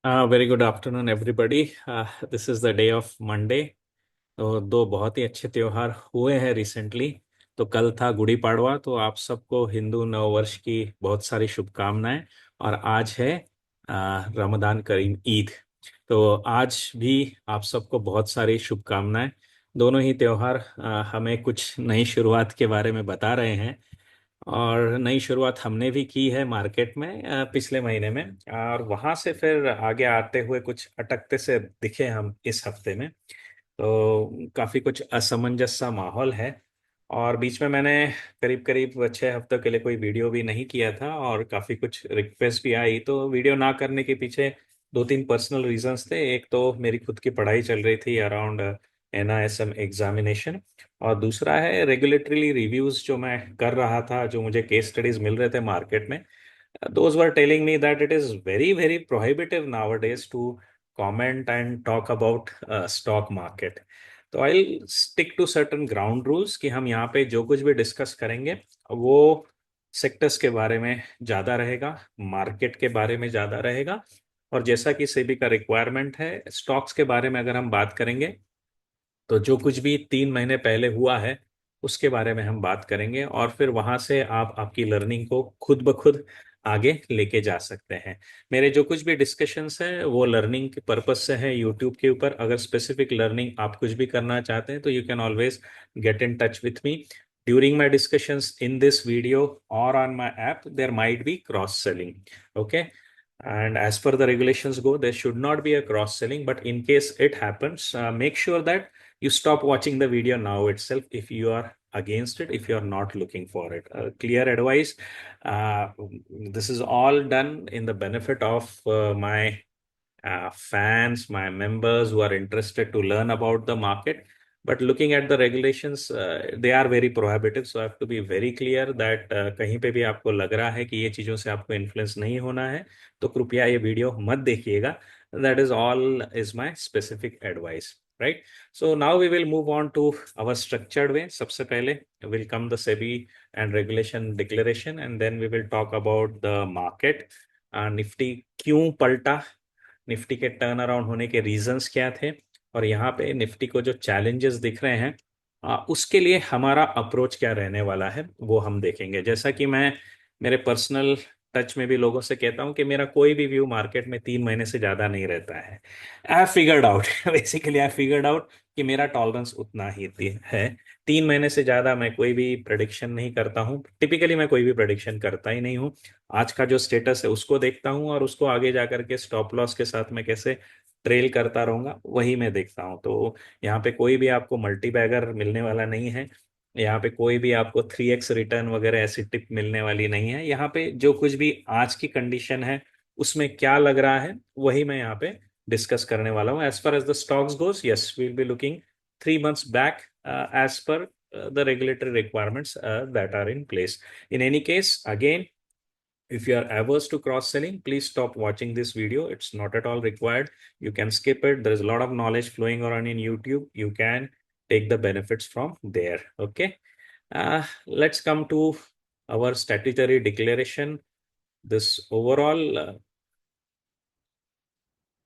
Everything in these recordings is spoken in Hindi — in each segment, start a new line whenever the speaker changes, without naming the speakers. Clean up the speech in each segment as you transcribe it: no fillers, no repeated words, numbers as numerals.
Very good afternoon everybody. This is the day of Monday. तो दो बहुत ही अच्छे त्योहार हुए हैं रिसेंटली। तो कल था गुड़ी पाड़वा, तो आप सबको हिंदू नव वर्ष की बहुत सारी शुभकामनाएं। और आज है रमदान करीम ईद। तो आज भी आप सबको बहुत सारी शुभकामनाएं। दोनों ही त्योहार हमें कुछ नई शुरुआत के बारे में बता रहे हैं। और नई शुरुआत हमने भी की है मार्केट में पिछले महीने में। और वहां से फिर आगे आते हुए कुछ अटकते से दिखे हम इस हफ्ते में। तो काफी कुछ असमंजस सा माहौल है। और बीच में मैंने करीब करीब 6 हफ्तों के लिए कोई वीडियो भी नहीं किया था, और काफी कुछ रिक्वेस्ट भी आई। तो वीडियो ना करने के पीछे दो तीन पर्सनल रीजंस थे। एक तो मेरी खुद की पढ़ाई चल रही थी अराउंड NISM एग्जामिनेशन। और दूसरा है रेगुलेटरी रिव्यूज जो मैं कर रहा था, जो मुझे केस स्टडीज मिल रहे थे मार्केट में। those were telling me that it is very very prohibitive nowadays to comment and talk about stock market. तो I'll stick to certain ground rules कि हम यहाँ पे जो कुछ भी डिस्कस करेंगे वो सेक्टर्स के बारे में ज़्यादा रहेगा, मार्केट के बारे में ज़्यादा रहेगा। और जैसा कि सेबी का रिक्वायरमेंट है, स्टॉक्स के बारे में अगर हम बात करेंगे तो जो कुछ भी 3 महीने पहले हुआ है उसके बारे में हम बात करेंगे। और फिर वहां से आप आपकी लर्निंग को खुद ब खुद आगे लेके जा सकते हैं। मेरे जो कुछ भी डिस्कशंस हैं वो लर्निंग के पर्पज से है यूट्यूब के ऊपर। अगर स्पेसिफिक लर्निंग आप कुछ भी करना चाहते हैं तो you can always get in touch with me during my discussions in this video और on my app. There might be cross selling, okay? And as per the regulations go, there should not be a cross selling. But in case it happens, make sure that you stop watching the video now itself if you are against it, if you are not looking for it. Clear advice. Uh, this is all done in the benefit of my fans, my members who are interested to learn about the market. But looking at the regulations, they are very prohibitive. So I have to be very clear that कहीं पे भी आपको लग रहा है कि ये चीज़ों से आपको इन्फ्लुएंस नहीं होना है तो कृपया ये वीडियो मत देखिएगा। That is all is my specific advice. Right. So now we will move on to our structured way. सबसे पहले will come the SEBI and regulation declaration, and then we will talk about the market. Nifty क्यों पलटा, निफ्टी के टर्न अराउंड होने के रीजंस क्या थे, और यहाँ पे निफ्टी को जो चैलेंजेस दिख रहे हैं उसके लिए हमारा अप्रोच क्या रहने वाला है वो हम देखेंगे। जैसा कि मैं मेरे पर्सनल टच में भी लोगों से कहता हूँ कि मेरा कोई भी व्यू मार्केट में 3 महीने से ज्यादा नहीं रहता है। I figured out basically I figured out कि मेरा टॉलरेंस उतना ही है। 3 महीने से ज्यादा मैं कोई भी प्रेडिक्शन नहीं करता हूँ। टिपिकली मैं कोई भी प्रेडिक्शन करता ही नहीं हूँ। आज का जो स्टेटस है उसको देखता हूँ और उसको आगे जाकर के स्टॉप लॉस के साथ मैं कैसे ट्रेल करता रहूंगा वही मैं देखता हूँ। तो यहाँ पे कोई भी आपको मल्टी बैगर मिलने वाला नहीं है। यहाँ पे कोई भी आपको 3x रिटर्न वगैरह ऐसी टिप मिलने वाली नहीं है। यहाँ पे जो कुछ भी आज की कंडीशन है उसमें क्या लग रहा है वही मैं यहाँ पे डिस्कस करने वाला हूँ। As far as the stocks goes, yes we'll be looking 3 months back as पर the regulatory requirements that are in place. In any case, again, if you are averse to cross selling, please stop watching this video. It's not at all required. You can skip it. There is a lot of knowledge flowing around in YouTube. You can take the benefits from there. Okay. Let's come to our statutory declaration. This overall,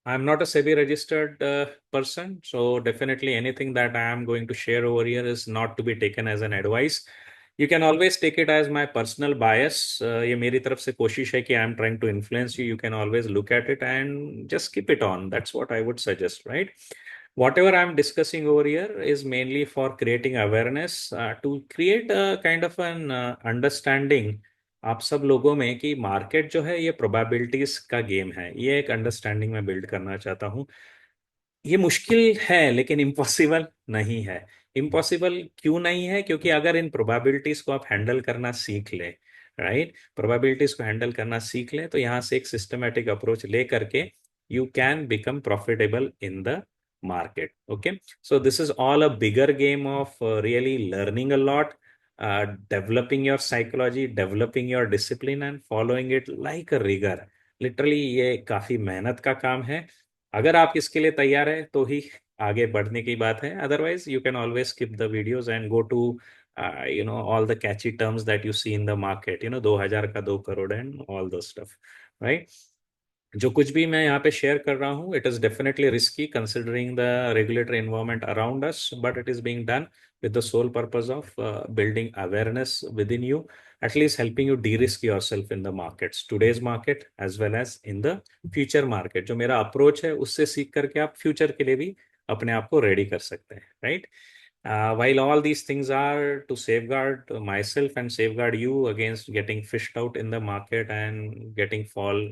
I'm not a SEBI registered person, so definitely anything that I am going to share over here is not to be taken as an advice. You can always take it as my personal bias. ये मेरी तरफ से कोशिश है कि I am trying to influence you. You can always look at it and just keep it on. That's what I would suggest, right? Whatever I'm discussing over here is mainly for creating awareness, to create a kind of an understanding आप सब लोगों में कि मार्केट जो है ये प्रोबेबिलिटीज का गेम है। ये एक अंडरस्टैंडिंग में बिल्ड करना चाहता हूँ। ये मुश्किल है लेकिन इम्पॉसिबल नहीं है। इम्पॉसिबल क्यों नहीं है? क्योंकि अगर इन प्रोबेबिलिटीज को आप हैंडल करना सीख ले, राइट, प्रोबेबिलिटीज को हैंडल करना सीख ले तो यहाँ से एक सिस्टमेटिक अप्रोच ले करके you can become profitable in the market. Okay, so this is all a bigger game of really learning a lot, developing your psychology, developing your discipline and following it like a rigor. Literally ये काफी मेहनत का काम है। अगर आप इसके लिए तैयार है तो ही आगे बढ़ने की बात है। Otherwise you can always skip the videos and go to all the catchy terms that you see in the market, 2000 का 2 crore and all the stuff, right? जो कुछ भी मैं यहाँ पे शेयर कर रहा हूँ, it is definitely risky considering the regulatory environment around us, but it is being done with the sole purpose of building awareness within you, at least helping you de-risk yourself in the markets, today's market as well as in the future market. जो मेरा अप्रोच है उससे सीख करके आप फ्यूचर के लिए भी अपने आप को रेडी कर सकते हैं, right? While all these things are to safeguard myself and safeguard you against getting fished out in the market and getting fall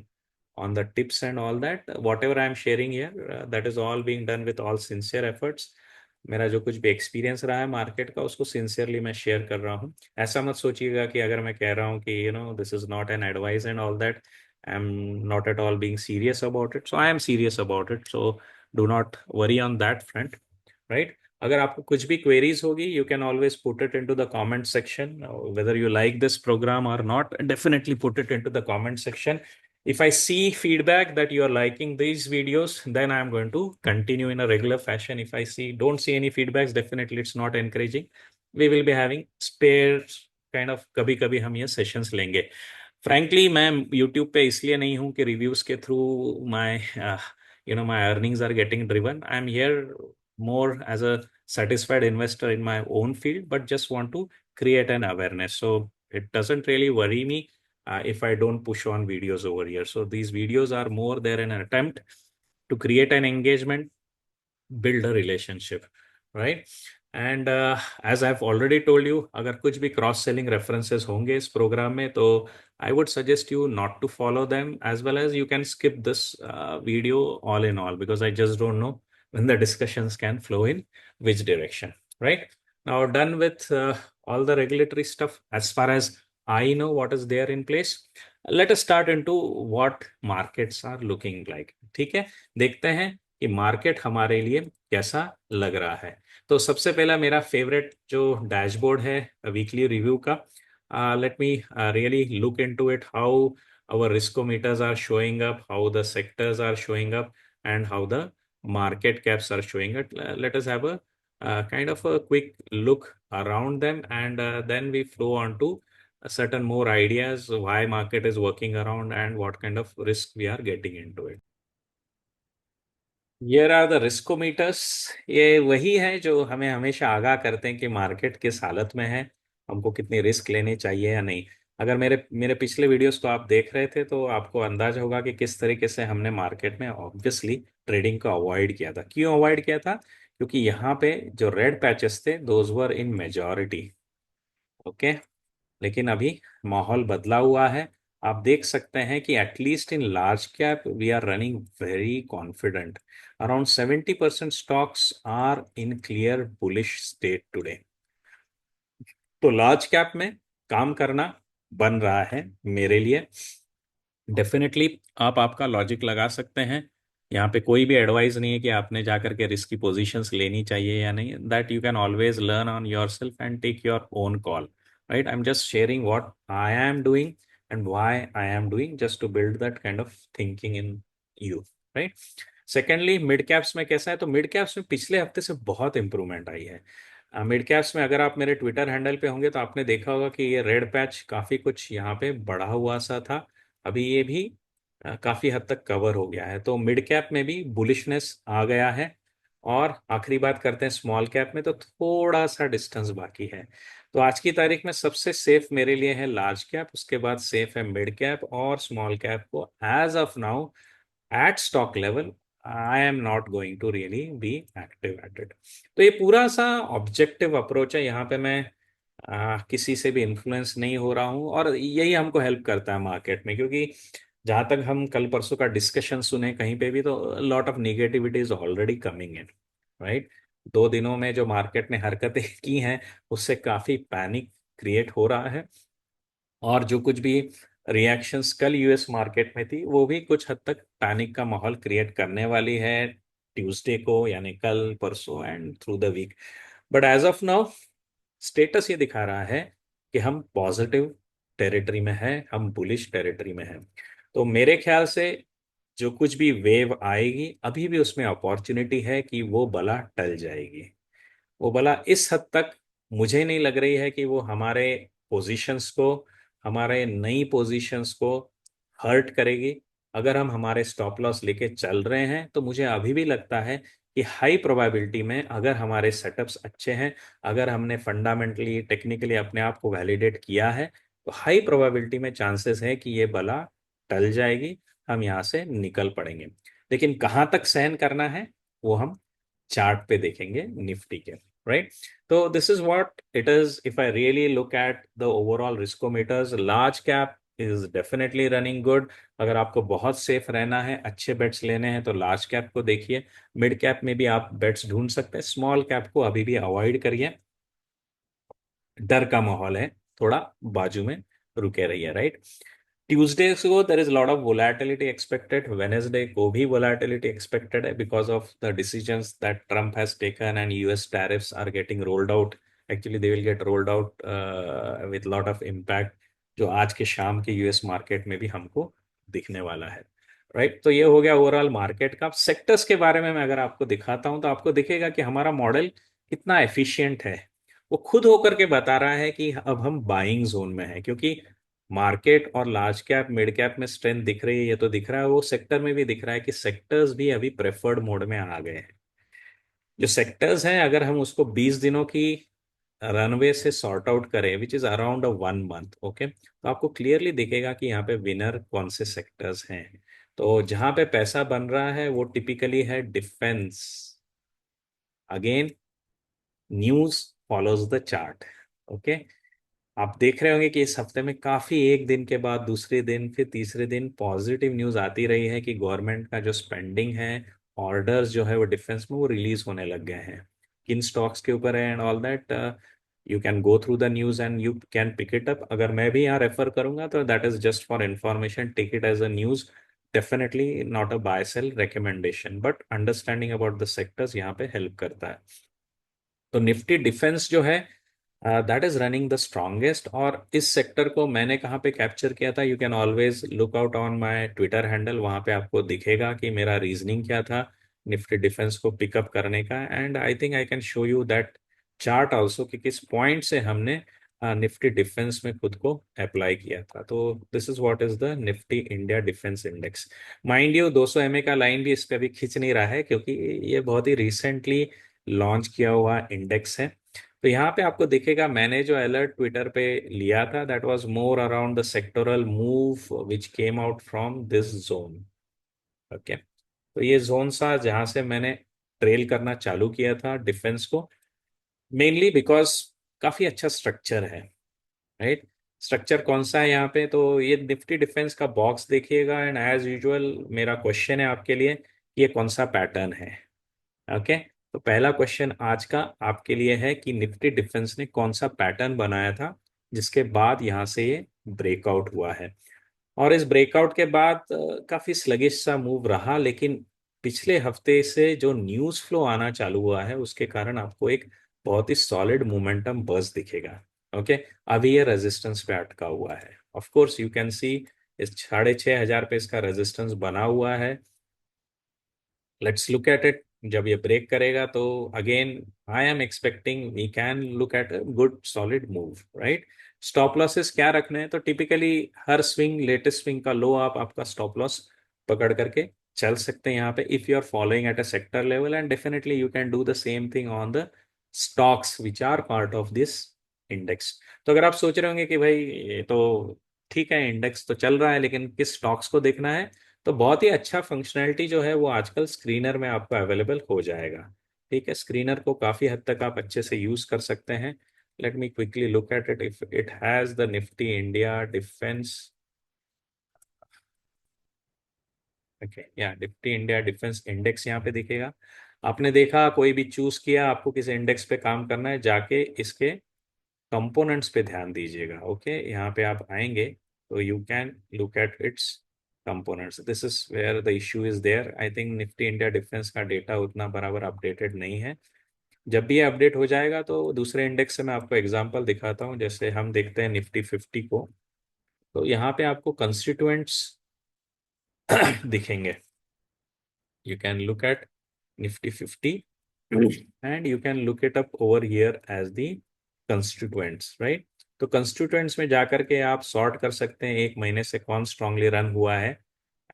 on the tips and all that, whatever I am sharing here, that is all being done with all sincere efforts. मेरा जो कुछ भी एक्सपीरियंस रहा है मार्केट का उसको सिंसियरली मैं शेयर कर रहा हूँ। ऐसा मत सोचिएगा कि अगर मैं कह रहा हूँ कि this is not an advice and all that, I am not at all being serious about it, so I am serious about it, so do not worry on that front, right? अगर आपको कुछ भी क्वेरीज होगी, you can always put it into the comment section, whether you like this programme और not, definitely put it into the comment section. If I see feedback that you are liking these videos, then I am going to continue in a regular fashion. If I don't see any feedbacks, definitely it's not encouraging. We will be having spare kind of, कभी कभी हम ये सेशंस लेंगे। फ्रैंकली मैं यूट्यूब पे इसलिए नहीं हूँ कि रिव्यूज के through my my earnings are getting driven. I am here more as a satisfied investor in my own field, but just want to create an awareness. So it doesn't really worry me if I don't push on videos over here. So these videos are more there in an attempt to create an engagement, build a relationship, right? And as I've already told you, अगर कुछ भी क्रॉस सेलिंग रेफरेंसेस होंगे इस प्रोग्राम में, तो I would suggest you not to follow them, as well as you can skip this video all in all, because I just don't know when the discussions can flow in which direction, right? Now, done with all the regulatory stuff, as far as I know what is there in place, let us start into what markets are looking like. ठीक है, देखते हैं कि मार्केट हमारे लिए कैसा लग रहा है। तो सबसे पहला मेरा फेवरेट जो डैशबोर्ड है वीकली रिव्यू का, let me really look into it, how our riskometers are showing up, how the sectors are showing up, and how the market caps are showing it. Let us have a kind of a quick look around them, and then we flow on to certain more ideas why market is working around and what kind of risk we are getting into it. Here are the रिस्कोमीटर्स। ये वही है जो हमें हमेशा आगाह करते हैं कि मार्केट किस हालत में है, हमको कितनी रिस्क लेनी चाहिए या नहीं। अगर मेरे मेरे पिछले वीडियोस को आप देख रहे थे तो आपको अंदाजा होगा कि किस तरीके से हमने मार्केट में ऑब्वियसली ट्रेडिंग को अवॉइड किया था। क्यों अवॉइड किया था? क्योंकि यहाँ पे जो रेड पैचेस थे, those were in majority. Okay, लेकिन अभी माहौल बदला हुआ है। आप देख सकते हैं कि at least in large cap we are running very confident. Around 70% stocks are in clear bullish state today. तो लार्ज कैप में काम करना बन रहा है मेरे लिए। डेफिनेटली आप आपका लॉजिक लगा सकते हैं। यहाँ पे कोई भी एडवाइस नहीं है कि आपने जाकर के रिस्की पोजीशंस लेनी चाहिए या नहीं। That you can always learn on your self and take your own call, right? I am just sharing what I am doing and why I am doing, just to build that kind of thinking in you, right? Secondly, mid caps में कैसा है? तो मिड कैप्स में पिछले हफ्ते से बहुत इंप्रूवमेंट आई है। मिड कैप्स में अगर आप मेरे ट्विटर हैंडल पे होंगे तो आपने देखा होगा कि ये रेड पैच काफी कुछ यहाँ पे बढ़ा हुआ सा था। अभी ये भी काफी हद तक कवर हो गया है। तो मिड कैप में भी बुलिशनेस आ गया है। और आखिरी बात करते हैं स्मॉल कैप में, तो थोड़ा सा डिस्टेंस बाकी है। तो आज की तारीख में सबसे सेफ मेरे लिए है लार्ज कैप, उसके बाद सेफ है मिड कैप, और स्मॉल कैप को as of now at stock level I am not going to really be active at it. तो ये पूरा सा ऑब्जेक्टिव अप्रोच है। यहाँ पे मैं किसी से भी इन्फ्लुएंस नहीं हो रहा हूँ, और यही हमको हेल्प करता है मार्केट में, क्योंकि जहां तक हम कल परसों का डिस्कशन सुने कहीं पे भी, तो lot of negativity is already coming in, right? 2 दिनों में जो मार्केट ने हरकतें की हैं उससे काफी पैनिक क्रिएट हो रहा है। और जो कुछ भी रिएक्शंस कल यूएस मार्केट में थी, वो भी कुछ हद तक पैनिक का माहौल क्रिएट करने वाली है ट्यूसडे को, यानी कल परसों and through the week. But as of now status ये दिखा रहा है कि हम पॉजिटिव टेरिटरी में है, हम बुलिश टेरिटरी में है। तो मेरे ख्याल से जो कुछ भी वेव आएगी, अभी भी उसमें अपॉर्चुनिटी है कि वो बला टल जाएगी। वो बला इस हद तक मुझे नहीं लग रही है कि वो हमारे पोजीशंस को, हमारे नई पोजीशंस को हर्ट करेगी। अगर हम हमारे स्टॉप लॉस लेके चल रहे हैं तो मुझे अभी भी लगता है कि हाई प्रोबेबिलिटी में, अगर हमारे सेटअप्स अच्छे हैं, अगर हमने फंडामेंटली टेक्निकली अपने आप को वैलिडेट किया है, तो हाई प्रोबेबिलिटी में चांसेस है कि ये बला टल जाएगी, हम यहाँ से निकल पड़ेंगे। लेकिन कहाँ तक सहन करना है वो हम चार्ट पे देखेंगे निफ्टी के, राइट। तो this is what it is. If I really look at the overall riskometers, large cap is definitely running good. अगर आपको बहुत सेफ रहना है, अच्छे बेट्स लेने हैं, तो लार्ज कैप को देखिए। मिड कैप में भी आप बेट्स ढूंढ सकते हैं, स्मॉल कैप को अभी भी अवॉइड करिए। डर का माहौल है, थोड़ा बाजू में रुके रहिए, राइट। ट्यूसडे को there is lot of volatility expected, Wednesday को भी वोलेटिलिटी एक्सपेक्टेड है because of the decisions that Trump has taken and US tariffs are getting rolled out. Actually they will get rolled out with lot of impact, जो आज के शाम के यूएस मार्केट में भी हमको दिखने वाला है, राइट। तो ये हो गया ओवरऑल मार्केट का। सेक्टर्स के बारे में मैं अगर आपको दिखाता हूं तो आपको दिखेगा कि हमारा मॉडल कितना एफिशिएंट है। वो खुद होकर के बता रहा है कि अब हम बाइंग जोन में है, क्योंकि मार्केट और लार्ज कैप मिड कैप में स्ट्रेंथ दिख रही है, ये तो दिख रहा है, वो सेक्टर में भी दिख रहा है कि सेक्टर्स भी अभी प्रेफर्ड मोड में आ गए हैं। जो सेक्टर्स हैं, अगर हम उसको 20 दिनों की रनवे से सॉर्ट आउट करें, which is around 1 month, okay, तो आपको क्लियरली दिखेगा कि यहाँ पे विनर कौन से सेक्टर्स हैं। तो जहां पे पैसा बन रहा है वो टिपिकली है defence. Again, news follows the chart, okay. आप देख रहे होंगे कि इस हफ्ते में काफी, एक दिन के बाद दूसरे दिन फिर तीसरे दिन पॉजिटिव न्यूज आती रही है कि गवर्नमेंट का जो स्पेंडिंग है, ऑर्डर्स जो है वो डिफेंस में वो रिलीज होने लग गए हैं। किन स्टॉक्स के ऊपर है and all that, you can go through the news and you can pick it up. अगर मैं भी यहाँ रेफर करूंगा तो that is just for information, take it as a news, definitely not a buy sell recommendation, but understanding about the sectors यहाँ पे हेल्प करता है। तो निफ्टी डिफेंस जो है, that is running the strongest. और इस सेक्टर को मैंने कहाँ पे कैप्चर किया था, you can always look out on my Twitter handle, वहाँ पे आपको दिखेगा कि मेरा रीजनिंग क्या था निफ्टी डिफेंस को पिकअप करने का। And I think I can show you that chart also कि किस पॉइंट से हमने निफ्टी डिफेंस में खुद को अप्लाई किया था। तो this is what is the Nifty India defence index. Mind you 200 MA का लाइन भी इस पे अभी खींच नहीं रहा है, क्योंकि ये बहुत ही रिसेंटली लॉन्च किया हुआ इंडेक्स है। तो यहाँ पे आपको दिखेगा, मैंने जो अलर्ट ट्विटर पे लिया था that was more around the sectoral move which came out from this zone, okay. तो ये जोन सा जहां से मैंने ट्रेल करना चालू किया था डिफेंस को, मेनली बिकॉज काफी अच्छा स्ट्रक्चर है, राइट। स्ट्रक्चर कौन सा है यहाँ पे, तो ये निफ्टी डिफेंस का बॉक्स देखिएगा एंड एज यूजुअल मेरा क्वेश्चन है आपके लिए, ये कौन सा पैटर्न है, ओके। तो पहला क्वेश्चन आज का आपके लिए है कि निफ्टी डिफेंस ने कौन सा पैटर्न बनाया था जिसके बाद यहाँ से ये ब्रेकआउट हुआ है। और इस ब्रेकआउट के बाद काफी स्लगिश सा मूव रहा, लेकिन पिछले हफ्ते से जो न्यूज फ्लो आना चालू हुआ है उसके कारण आपको एक बहुत ही सॉलिड मोमेंटम बस दिखेगा, ओके। अभी ये रेजिस्टेंस पे अटका हुआ है, of course you can see इस 6,500 पे इसका रेजिस्टेंस बना हुआ है। लेट्स लुक एट इट, जब ये ब्रेक करेगा तो again I am expecting we can look at a good solid move, right. Stop losses क्या रखने हैं, तो टिपिकली हर स्विंग, लेटेस्ट स्विंग का लो आप आपका स्टॉप लॉस पकड़ करके चल सकते हैं यहाँ पे, if you are following at a sector level, and definitely you can do the same thing on the stocks which are part of this index. तो अगर आप सोच रहे होंगे कि भाई ये तो ठीक है, इंडेक्स तो चल रहा है, लेकिन किस स्टॉक्स को देखना है, तो बहुत ही अच्छा फंक्शनैलिटी जो है वो आजकल स्क्रीनर में आपको अवेलेबल हो जाएगा। ठीक है, स्क्रीनर को काफी हद तक आप अच्छे से यूज कर सकते हैं। Let me quickly look at it, if it has the Nifty India defence, okay, या निफ्टी इंडिया डिफेंस इंडेक्स यहाँ पे दिखेगा। आपने देखा, कोई भी चूज किया, आपको किस इंडेक्स पे काम करना है, जाके इसके कंपोनेंट्स पे ध्यान दीजिएगा, ओके। यहाँ पे आप आएंगे तो you can look at its components, this is where the issue is there. I think Nifty India defence का डेटा उतना बराबर अपडेटेड नहीं है। जब भी ये अपडेट हो जाएगा तो दूसरे इंडेक्स से मैं आपको एग्जांपल दिखाता हूँ। जैसे हम देखते हैं निफ्टी 50 को, तो यहाँ पे आपको कंस्टिट्यूएंट्स दिखेंगे। You can look at Nifty 50 and you can look it up over here as the constituents, right? तो constituents में जाकर के आप सॉर्ट कर सकते हैं एक महीने से कौन स्ट्रांगली रन हुआ है,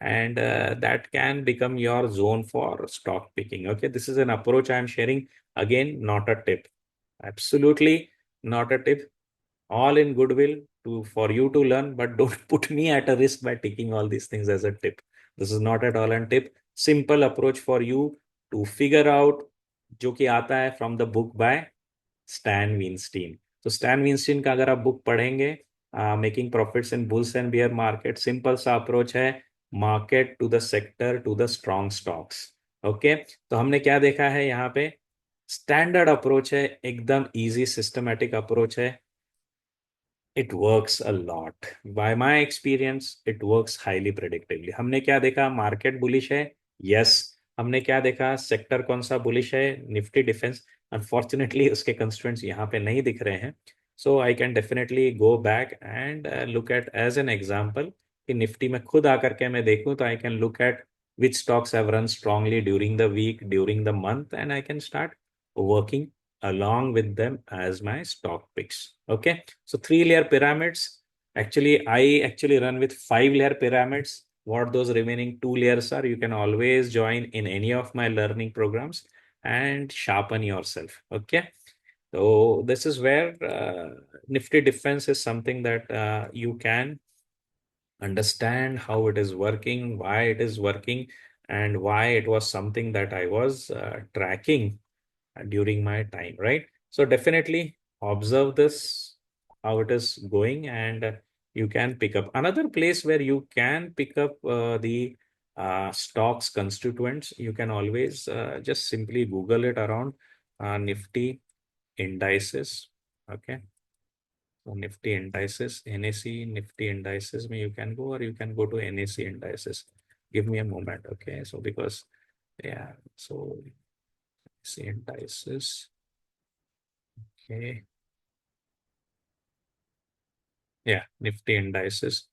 and that can become your zone for stock picking. Okay, this is an approach I am sharing. Again, not a tip. Absolutely not a tip. All in goodwill to for you to learn, but don't put me at a risk by taking all these things as a tip. This is not at all a tip. Simple approach for you to figure out, जो कि आता है from the book by Stan Weinstein. तो स्टैन विंस्टीन का अगर आप बुक पढ़ेंगे, making profits in bulls and bear market, simple सा अप्रोच है, market to the sector to the strong stocks. Okay, तो हमने क्या देखा है यहाँ पे, स्टैंडर्ड अप्रोच है, एकदम इजी सिस्टमेटिक अप्रोच है। It works a lot, by my experience it works highly predictively. हमने क्या देखा, मार्केट बुलिश है, यस। हमने क्या देखा, सेक्टर कौन सा बुलिश है, निफ्टी डिफेंस। अनफॉर्चुनेटली उसके कंस्ट्रेंट्स यहाँ पे नहीं दिख रहे हैं, so I can definitely go back and look at as an example कि निफ्टी में खुद आकर के मैं देखूं, तो I can look at which stocks have run strongly during the week, during the month, and I can start working along with them as my stock picks. Okay, so three layer pyramids. Actually, I actually run with five layer pyramids. What those remaining two layers are, you can always join in any of my learning programs and sharpen yourself. Okay, so this is where Nifty Defense is something that you can understand how it is working, why it is working, and why it was something that I was tracking during my time, right? So definitely observe this, how it is going, and you can pick up. Another place where you can pick up the stocks constituents, you can always just simply Google it around Nifty indices. Okay. So Nifty indices, NAC Nifty indices, you can go, or you can go to NAC indices. Give me a moment. Okay. So because, yeah, so NAC indices. Okay. Yeah, Nifty indices.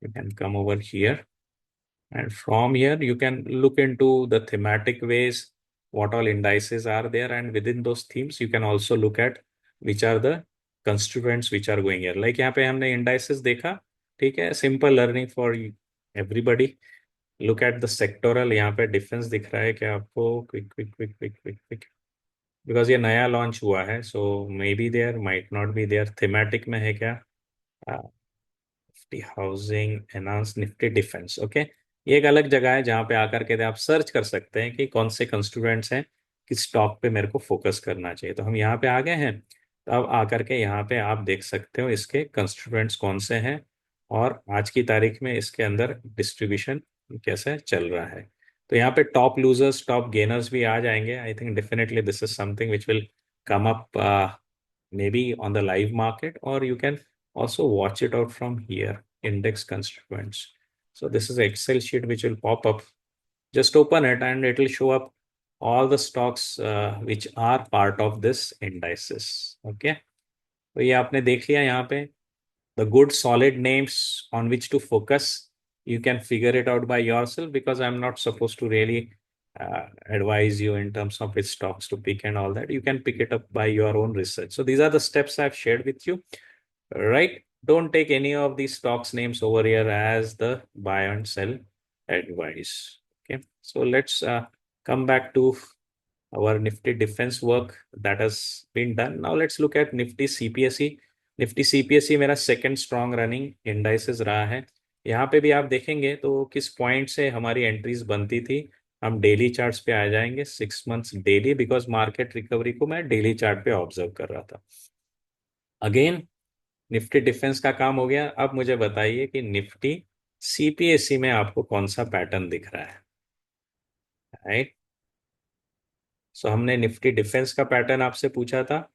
You can come over here. And from here, you can look into the thematic ways, what all indices are there. And within those themes, you can also look at which are the constituents which are going here. Like यहाँ पे हमने indices देखा, ठीक है, simple learning for everybody. Look at the sectoral, यहाँ पे difference दिख रहा है क्या आपको? Quick. Because ये नया launch हुआ है, so maybe there might not be there. Thematic में है क्या? Nifty housing, enhance Nifty defence. Okay, ये एक अलग जगह है जहां पे आकर के आप सर्च कर सकते हैं कि कौन से कंस्टिट्यूएंट्स हैं, किस स्टॉक पे मेरे को फोकस करना चाहिए। तो हम यहाँ पे आ गए हैं, तो अब आकर के यहाँ पे आप देख सकते हो इसके कंस्टिट्यूएंट्स कौन से हैं, और आज की तारीख में इसके अंदर डिस्ट्रीब्यूशन कैसे चल रहा है। तो यहाँ पे टॉप लूजर्स टॉप गेनर्स भी आ जाएंगे। I think definitely this is something which will come up maybe on the live market, or you can also watch it out from here, index constituents. So this is an Excel sheet which will pop up. Just open it and it will show up all the stocks which are part of this indices. Okay, तो ये आपने देख लिया यहाँ पे the good solid names on which to focus. You can figure it out by yourself, because I'm not supposed to really advise you in terms of which stocks to pick and all that. You can pick it up by your own research. So these are the steps I've shared with you, right? Don't take any of these stocks names over here as the buy and sell advice. Okay, so let's come back to our Nifty defense work that has been done. Now let's look at Nifty CPSE. Nifty CPSE मेरा सेकंड स्ट्रॉन्ग रनिंग इंडाइसेस रहा है। यहाँ पे भी आप देखेंगे तो किस पॉइंट से हमारी एंट्रीज बनती थी। हम डेली चार्ट्स पे आ जाएंगे, 6 months daily, because market recovery को मैं डेली चार्ट पे ऑब्जर्व कर रहा था। अगेन निफ्टी डिफेंस का काम हो गया। अब मुझे बताइए कि निफ्टी सीपीएसई में आपको कौन सा पैटर्न दिख रहा है, राइट? सो हमने निफ्टी डिफेंस का पैटर्न आपसे पूछा था,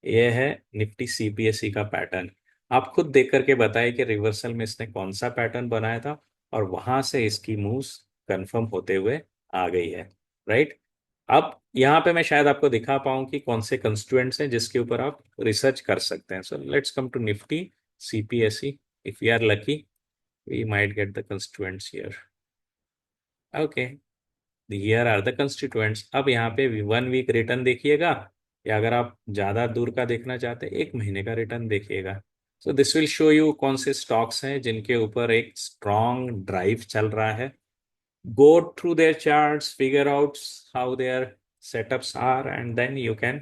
यह है निफ्टी सीपीएसई का पैटर्न। आप खुद देख करके बताइए कि रिवर्सल में इसने कौन सा पैटर्न बनाया था, और वहां से इसकी मूव्स कंफर्म होते हुए आ गई है, राइट? अब यहाँ पे मैं शायद आपको दिखा पाऊँ कि कौन से कंस्टिट्यूएंट्स हैं जिसके ऊपर आप रिसर्च कर सकते हैं। So let's come to Nifty CPSE. If you are lucky we might get the constituents here. Okay, here are the constituents. अब यहाँ पे 1 वीक रिटर्न देखिएगा, या अगर आप ज्यादा दूर का देखना चाहते हैं 1 महीने का रिटर्न देखिएगा। So this will show you कौन से स्टॉक्स हैं जिनके ऊपर एक स्ट्रॉन्ग ड्राइव चल रहा है, Go through their charts, figure out how their setups are, and then you can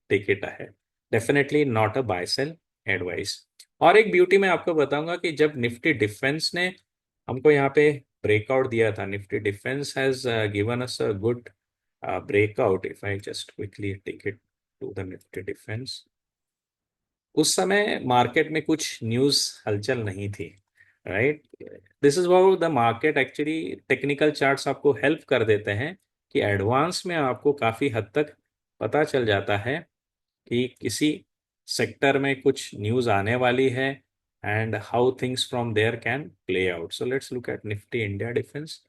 take it ahead. Definitely not a buy sell advice. और एक ब्यूटी मैं आपको बताऊंगा कि जब निफ्टी डिफेंस ने हमको यहाँ पे ब्रेकआउट दिया था, Nifty defence has given us a good breakout. If I just quickly take it to the Nifty defence, उस समय मार्केट में कुछ न्यूज़ हलचल नहीं थी, right. This is how the market actually, technical charts आपको हेल्प कर देते हैं कि एडवांस में आपको काफ़ी हद तक पता चल जाता है कि किसी सेक्टर में कुछ न्यूज़ आने वाली है and how things from there can play out. So let's look at Nifty India defence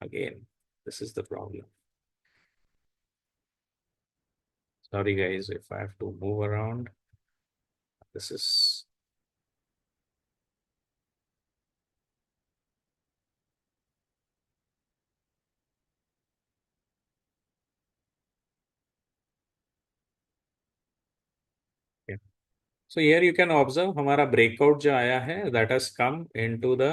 again. This is the problem. Sorry guys if I have to move around. This is so here you can observe हमारा ब्रेकआउट जो आया है that has come into the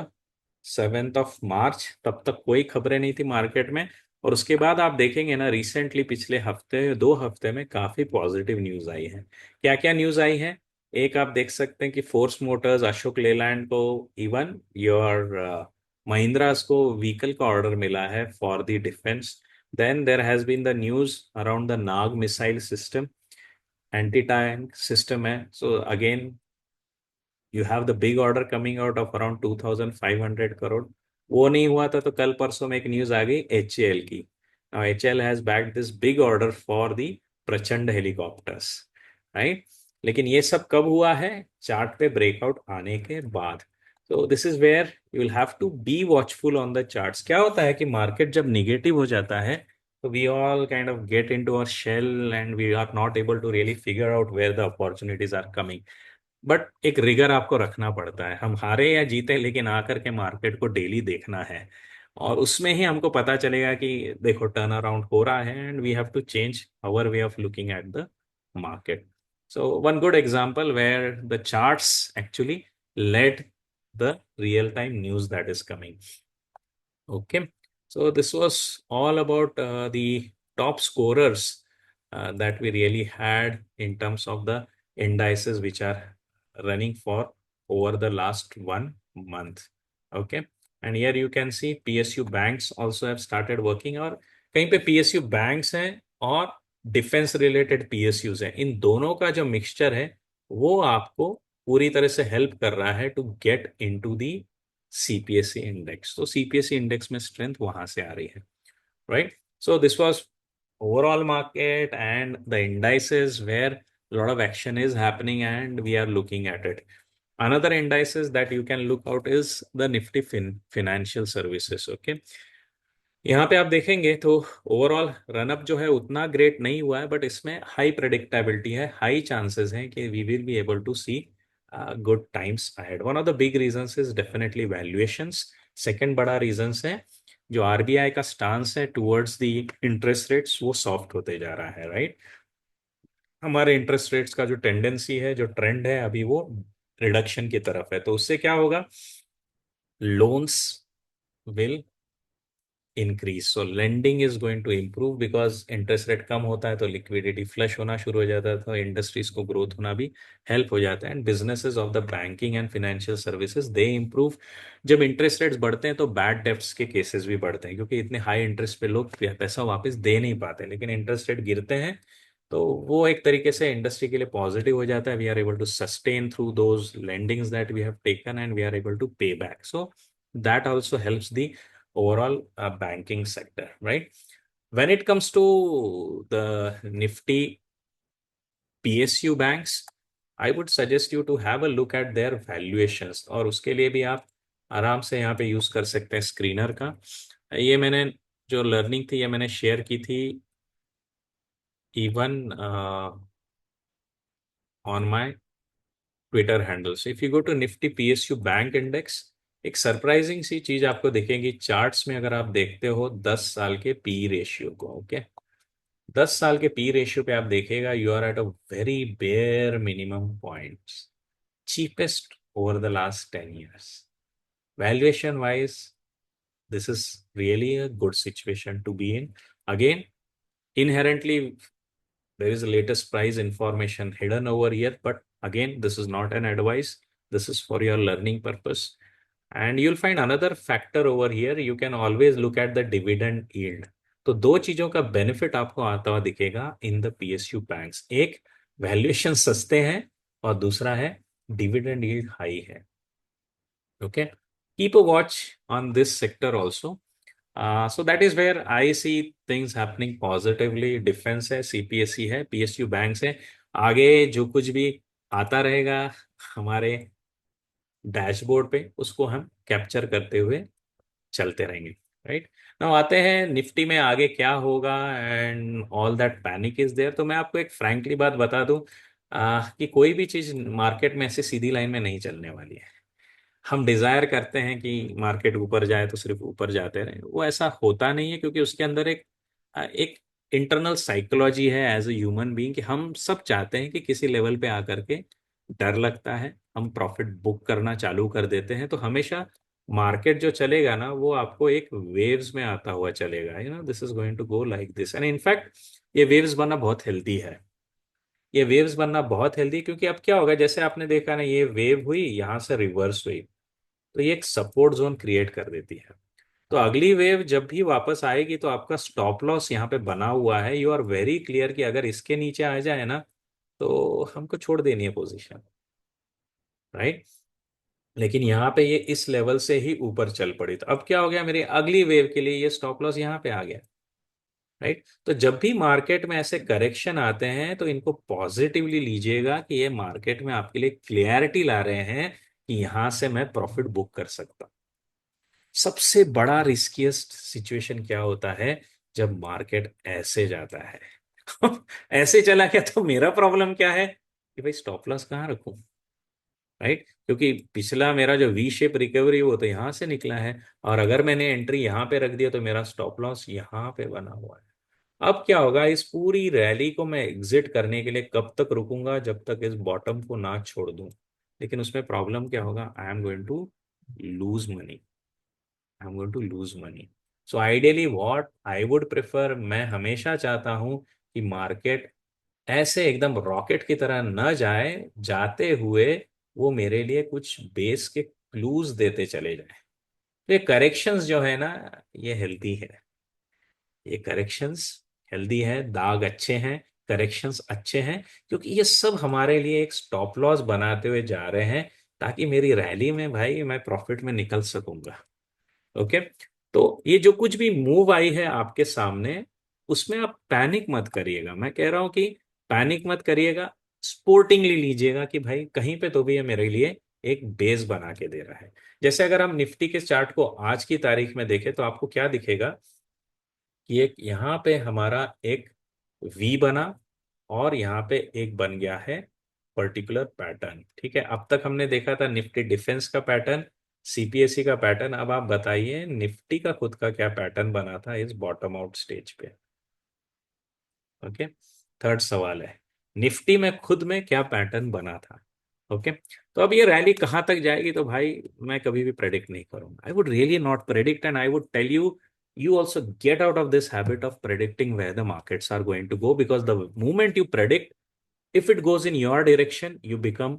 7 मार्च. तब तक कोई खबरें नहीं थी मार्केट में. और उसके बाद आप देखेंगे ना, रिसेंटली पिछले हफ्ते 2 हफ्ते में काफी पॉजिटिव न्यूज आई है. क्या क्या न्यूज आई है? एक आप देख सकते हैं कि फोर्स मोटर्स, अशोक लेलैंड को, इवन योर महिंद्रास को व्हीकल का ऑर्डर मिला है for the defence. Then there has been the news around the Nag missile system, anti tank system है. So again you have the big order coming out of around 2500 crore. वो नहीं हुआ था तो कल परसों में एक न्यूज आ गई HAL की. HAL has backed this big order for the प्रचंड हेलीकॉप्टर्स, राइट. लेकिन ये सब कब हुआ है? चार्ट पे ब्रेकआउट आने के बाद. तो this is where you will have to be watchful on the charts. क्या होता है कि मार्केट जब निगेटिव हो जाता है तो we all kind of get into our shell and we are not able to really figure out where the opportunities are coming. But एक रिगर आपको रखना पड़ता है. हम हारे या जीते लेकिन आकर के मार्केट को डेली देखना है, और उसमें ही हमको पता चलेगा कि देखो टर्न अराउंड हो रहा है and we have to change our way of looking at the market. So one good example where the charts actually led the real time news that is coming. Okay, so this was all about the top scorers that we really had in terms of the indices which are running for over the last 1 month. Okay, and here you can see PSU banks also have started working. और कहीं पे PSU banks हैं और डिफेंस रिलेटेड PSUs हैं. इन दोनों का जो मिक्सचर है वो आपको पूरी तरह से हेल्प कर रहा है to get into the CPSE index. तो CPSE इंडेक्स में स्ट्रेंथ वहां से आ रही है, right. So this was overall market and the indices where a lot of action is happening and we are looking at it. Another indices that you can look out is the Nifty Financial Services. Okay, यहाँ पे आप देखेंगे तो ओवरऑल रनअप जो है उतना ग्रेट नहीं हुआ है, बट इसमें हाई प्रेडिक्टेबिलिटी है, हाई चांसेस हैं कि we will be able to see good times ahead. One of the big reasons is definitely valuations. Second बड़ा रीजंस है जो RBI का स्टांस है टुवर्ड्स द इंटरेस्ट रेट्स, वो सॉफ्ट होते जा रहा है, राइट. हमारे इंटरेस्ट रेट्स का जो टेंडेंसी है, जो ट्रेंड है अभी, वो रिडक्शन की तरफ है. तो उससे क्या होगा? Loans will increase. So lending is going to improve because interest rate कम होता है तो लिक्विडिटी फ्लश होना शुरू हो जाता है, तो इंडस्ट्रीज को ग्रोथ होना भी हेल्प हो जाता है. And businesses of the banking and financial services they improve. जब इंटरेस्ट रेट्स बढ़ते हैं तो बैड डेब्ट्स के केसेस भी बढ़ते हैं, क्योंकि इतने हाई इंटरेस्ट पे लोग पैसा वापस दे नहीं पाते. लेकिन इंटरेस्ट रेट गिरते हैं तो वो एक तरीके से इंडस्ट्री के लिए पॉजिटिव हो जाता है. We are able to sustain through those lendings that we have taken and we are able to pay back. So that also helps the overall banking sector, right? When it comes to the Nifty PSU banks, I would suggest you to have a look at their valuations. और उसके लिए भी आप आराम से यहाँ पे यूज कर सकते हैं स्क्रीनर का. ये मैंने जो लर्निंग थी ये मैंने शेयर की थी even on my Twitter handle. So if you go to Nifty PSU bank index, एक सरप्राइजिंग सी चीज आपको दिखेगी चार्ट्स में. अगर आप देखते हो 10 साल के पी रेशियो को, ओके, 10 साल के पी रेशियो पे आप देखेगा you are at a very bare minimum points, cheapest over the last 10 years. Valuation wise this is really a good situation to be in. Again, inherently, there is a latest price information hidden over here, but again, this is not an advice. This is for your learning purpose. And you'll find another factor over here. You can always look at the dividend yield. तो दो चीजों का बेनिफिट आपको आता हुआ दिखेगा इन द पीएसयू बैंक्स। एक, वैल्यूएशन सस्ते हैं, और दूसरा है डिविडेंड यील्ड हाई है। Okay, keep a watch on this sector also. So that is where I see things happening positively. Defence है, सीपीएसई है, पीएसयू बैंक्स है। आगे जो कुछ भी आता रहेगा हमारे डैशबोर्ड पे, उसको हम कैप्चर करते हुए चलते रहेंगे। राइट नाउ आते हैं निफ्टी में आगे क्या होगा, and all that panic is there. तो मैं आपको एक फ्रैंकली बात बता दूं, कि कोई भी चीज मार्केट में ऐसे सीधी लाइन में नहीं चलने वाली है। हम डिजायर करते हैं कि मार्केट ऊपर जाए तो सिर्फ ऊपर जाते रहे, वो ऐसा होता नहीं है, क्योंकि उसके अंदर एक इंटरनल साइकोलॉजी है एज ए ह्यूमन बीइंग, कि हम सब चाहते हैं कि किसी लेवल पे आकर के डर लगता है, हम प्रॉफिट बुक करना चालू कर देते हैं। तो हमेशा मार्केट जो चलेगा ना, वो आपको एक वेव्स में आता हुआ चलेगा। This is going to go like this, and in fact ये वेव्स बनना बहुत हेल्दी है। ये वेव्स बनना बहुत हेल्दी, क्योंकि अब क्या होगा, जैसे आपने देखा ना, ये वेव हुई, यहां से रिवर्स हुई, तो ये एक सपोर्ट जोन क्रिएट कर देती है। तो अगली वेव जब भी वापस आएगी, तो आपका स्टॉप लॉस यहाँ पे बना हुआ है। यू आर वेरी क्लियर कि अगर इसके नीचे आ जाए ना, तो हमको छोड़ देनी है पोजीशन। राइट, लेकिन यहाँ पे ये इस लेवल से ही ऊपर चल पड़ी, तो अब क्या हो गया, मेरी अगली वेव के लिए ये स्टॉप लॉस यहाँ पे आ गया। राइट, तो जब भी मार्केट में ऐसे करेक्शन आते हैं, तो इनको पॉजिटिवली लीजिएगा कि ये मार्केट में आपके लिए क्लियरिटी ला रहे हैं कि यहां से मैं प्रॉफिट बुक कर सकता हूं। सबसे बड़ा रिस्कीएस्ट सिचुएशन क्या होता है, जब मार्केट ऐसे जाता है। ऐसे चला गया तो मेरा प्रॉब्लम क्या है कि भाई स्टॉप लॉस कहाँ रखूं। राइट, क्योंकि पिछला मेरा जो वी शेप रिकवरी वो तो यहां से निकला है, और अगर मैंने एंट्री यहां पे रख दिया तो मेरा स्टॉप लॉस यहां पे बना हुआ है। अब क्या होगा, इस पूरी रैली को मैं एग्जिट करने के लिए कब तक रुकूंगा, जब तक इस बॉटम को ना छोड़ दूं। लेकिन उसमें प्रॉब्लम क्या होगा, I am going to lose money. I am going to lose money. So ideally what I would prefer, मैं हमेशा चाहता हूं कि मार्केट ऐसे एकदम रॉकेट की तरह न जाए, जाते हुए वो मेरे लिए कुछ बेस के क्लूज देते चले जाए। तो ये करेक्शंस जो है ना, ये हेल्दी है। ये करेक्शंस हेल्दी है, दाग अच्छे हैं, करेक्शंस अच्छे हैं, क्योंकि ये सब हमारे लिए एक स्टॉप लॉस बनाते हुए जा रहे हैं, ताकि मेरी रैली में भाई मैं प्रॉफिट में निकल सकूंगा। ओके, तो ये जो कुछ भी मूव आई है आपके सामने, उसमें आप पैनिक मत करिएगा। मैं कह रहा हूं कि पैनिक मत करिएगा, स्पोर्टिंगली लीजिएगा कि भाई कहीं पे तो भी ये मेरे लिए एक बेस बना के दे रहा है। जैसे अगर हम निफ्टी के चार्ट को आज की तारीख में देखें, तो आपको क्या दिखेगा कि एक यहाँ पे हमारा एक वी बना, और यहाँ पे एक बन गया है पर्टिकुलर पैटर्न। ठीक है, अब तक हमने देखा था निफ्टी डिफेंस का पैटर्न, सीपीएसई का पैटर्न। अब आप बताइए निफ्टी का खुद का क्या पैटर्न बना था इस बॉटम आउट स्टेज पे। ओके, थर्ड सवाल है, निफ्टी में खुद में क्या पैटर्न बना था। ओके, तो अब ये रैली कहाँ तक जाएगी, तो भाई मैं कभी भी प्रेडिक्ट नहीं करूंगा। I would really not predict, and I would tell you, you also get out of this habit of predicting where the markets are going to go, because the moment you predict, if it goes in your direction, you become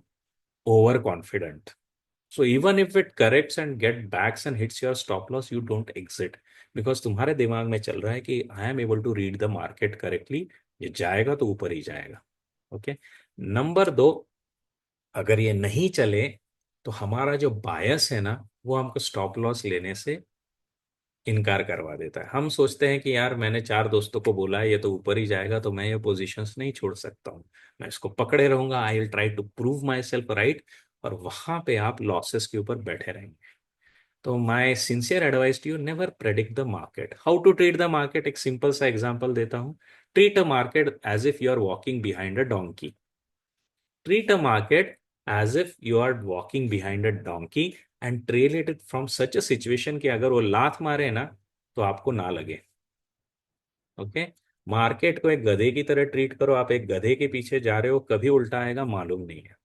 overconfident. So even if it corrects and get backs and hits your stop loss, you don't exit, because तुम्हारे दिमाग में चल रहा है कि I am able to read the market correctly, ये जाएगा तो ऊपर ही जाएगा। ओके, नंबर दो, अगर ये नहीं चले, तो हमारा जो बायस है ना, वो हमको स्टॉप लॉस लेने से इनकार करवा देता है। हम सोचते हैं कि यार मैंने चार दोस्तों को बोला है ये तो ऊपर ही जाएगा, तो मैं ये पोजीशंस नहीं छोड़ सकता हूँ, मैं इसको पकड़े रहूंगा, I will try to prove myself right. और वहां पे आप लॉसेस के ऊपर बैठे रहेंगे। तो my sincere advice to you, never predict the market. How to treat the market, एक सिंपल सा एग्जाम्पल देता हूँ। Treat a market as if you are walking behind a donkey. Treat a market as if you are walking behind a donkey, and trail it from such a situation कि अगर वो लात मारे ना, तो आपको ना लगे। ओके, मार्केट को एक गधे की तरह ट्रीट करो। आप एक गधे के पीछे जा रहे हो, कभी उल्टा आएगा मालूम नहीं है।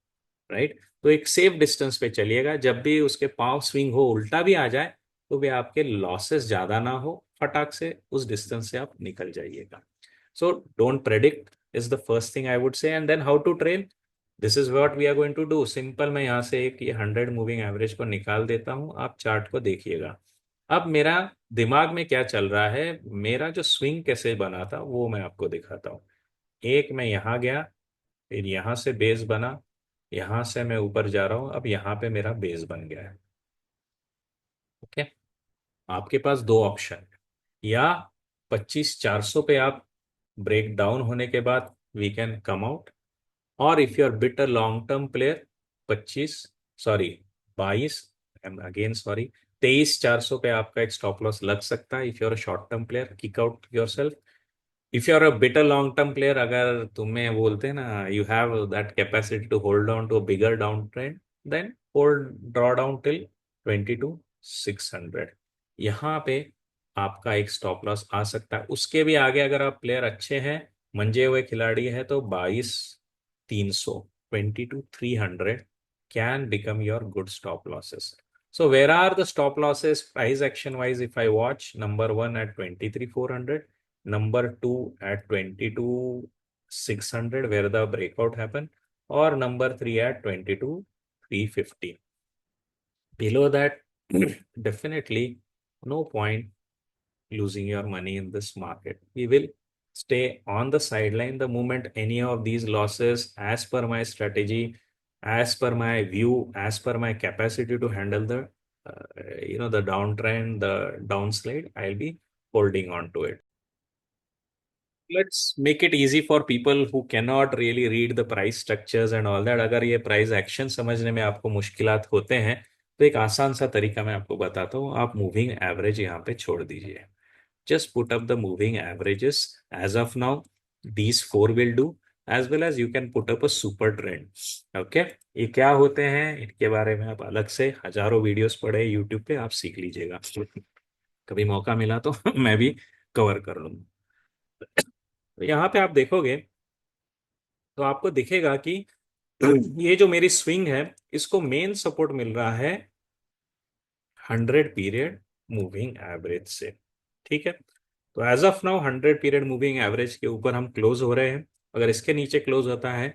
राइट, तो एक सेफ डिस्टेंस पे चलिएगा, जब भी उसके पांव स्विंग हो, उल्टा भी आ जाए, तो वे आपके लॉसेस ज्यादा ना हो, फटाक से उस डिस्टेंस से आप निकल जाइएगा। So don't predict is the first thing I would say. And then how to trail, this is what we are going to do simple. मैं यहाँ से एक ये 100 मूविंग एवरेज को निकाल देता हूँ, आप चार्ट को देखिएगा। अब मेरा दिमाग में क्या चल रहा है, मेरा जो स्विंग कैसे बना था वो मैं आपको दिखाता हूँ। एक मैं यहाँ गया, फिर यहाँ से बेस बना, यहाँ से मैं ऊपर जा रहा हूँ, अब यहाँ पे मेरा बेस बन गया है। ओके, आपके पास दो ऑप्शन है, या 25,400 पे आप ब्रेक डाउन होने के बाद वी कैन कम आउट, और if you are bit a long term player, 25 sorry 22 again sorry 23,400 पे आपका एक स्टॉप लॉस लग सकता है। If you are a short term player, kick out yourself. If you are a bitter long term player, अगर तुम्हें बोलते हैं ना you have that capacity to hold on to a bigger down trend, then hold draw down till 22,600। यहाँ पे आपका एक स्टॉप लॉस आ सकता है। उसके भी आगे अगर आप प्लेयर अच्छे हैं, मंजे हुए खिलाड़ी हैं, तो 22,300 22,300 can become your good stop losses. So where are the stop losses price action wise? If I watch, number one at 23,400, number two at 22,600 where the breakout happened, or number three at 22,350. Below that, definitely no point losing your money in this market. We will stay on the sideline the moment any of these losses, as per my strategy, as per my view, as per my capacity to handle the the downtrend, the downslide, I'll be holding on to it. Let's make it easy for people who cannot really read the price structures and all that. अगर ये प्राइस एक्शन समझने में आपको मुश्किलात होते हैं, तो एक आसान सा तरीका मैं आपको बताता हूँ। आप मूविंग एवरेज यहाँ पे छोड़ दीजिए, just put up the moving averages as of now. These four will do, as well as you can put up a super trend. Okay, ये क्या होते हैं इनके बारे में आप अलग से हजारों वीडियोस पढ़े यूट्यूब पे, आप सीख लीजिएगा। कभी मौका मिला तो मैं भी कवर कर लूंगा। तो यहाँ पे आप देखोगे तो आपको दिखेगा कि ये जो मेरी स्विंग है, इसको मेन सपोर्ट मिल रहा है 100 पीरियड मूविंग एवरेज से। ठीक है, तो as of now 100 period moving average के ऊपर हम क्लोज हो रहे हैं। अगर इसके नीचे क्लोज होता है,